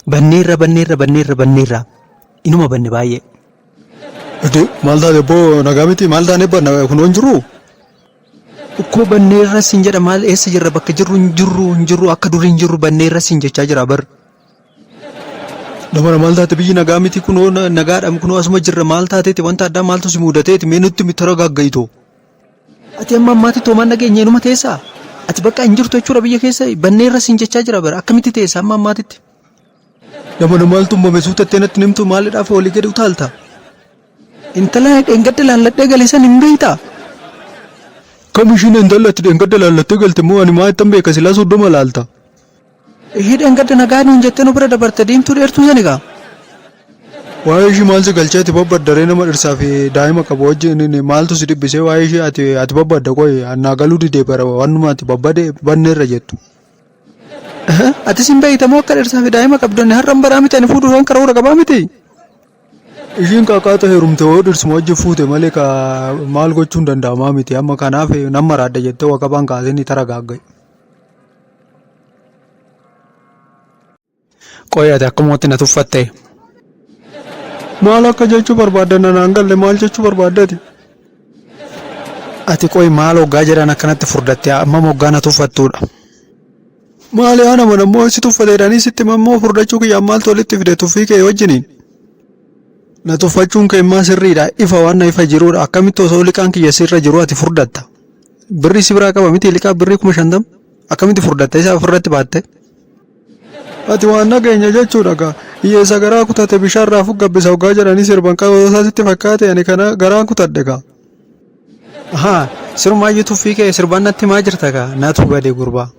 banneerra inuma banne baay'ee. Maal taate boo nagaa miti maal taane banna kun hin jiru. Ukkoo banneerra siin jedha maal eessa jirra bakka jirru hin jirru akka durii hin jirru banneerra siin jechaa jira bar. Namana maal taate biyyi nagaa miti kunoo nagaadhaam kunoo asuma jirra maal taateeti wanta addaa maaltu si mudateeti mee nutti mitara gaaggayitoo. Ati amma ammaatti toomaan nageenya inuma teessaa ati bakka hin jirtu jechuudha biyya keessa banneerra siin jechaa jira bar akkamitti teessa amma ammaatitti. Namana maaltu uumame suutattee natti nimtu maalidhaaf olii gadi utaalta. Intala dheengadda laalladhee galeessan hin beektaa. Kam ishiin intalatti dheengadda laallattee galte moo ani maa ittan beeka silaa soddoma laalta. Ishii dheengadda nagaa nuun jettee nu bira dabarte deemtuu dheertuu sanigaa. Waa'ee ishii maal si galcheeti babbaddaree nama dhirsaa fi daa'ima qabu wajjin maaltu si dhibbisee waa'ee ishii ati babbadda qoy annaa galuu didee bara wannuma ati babbade banneerra jettu. Ati sin beeytamoo akka dhirsaa fi daa'ima qabdanne har'an baraa miti ani fuudhuudhaan karoora qabaa miti. Ishiin qaaqaata heerumte hoo dhirsuma wajjin fuute malee maal gochuun danda'amaa miti amma kanaaf nama raadda jettee waqabaan kaasee ni tara gaaggaye. Qoy ati akkamootti na tuffatte. Maal akka jechuu barbaaddan naan galle maal jechuu barbaaddeeti. Ati qoy maal hoggaa jedhan akkanatti furdatte amma hoggaa na tuffattuudha. Maali haa nama nammoo si tuffateedhanii sitti mammoo furdachuu kiyyaan maaltu walitti fide tuffii kee wajjiniin. Na tuffachuun kee immaa sirriidha ifa waan na ifa jiruudha akkamitti osoo liqaan kiyya sirra jiru ati furdatta. Birrii si biraa qaba miti liqaa birrii 50,000 akkamitti furdatta isaa ofirratti baatte. Ati waan nageenya jechuudha gaa hiyyeessa garaa kutate bishaan raafuu gabbisa hoggaa jedhanii sirban qaboo isaatti fakkaate ani kana garaan kutadhe gaa. Sirumaayyuu tuffii kee sirbaan natti maa jirta gaa naatu badee gurbaa.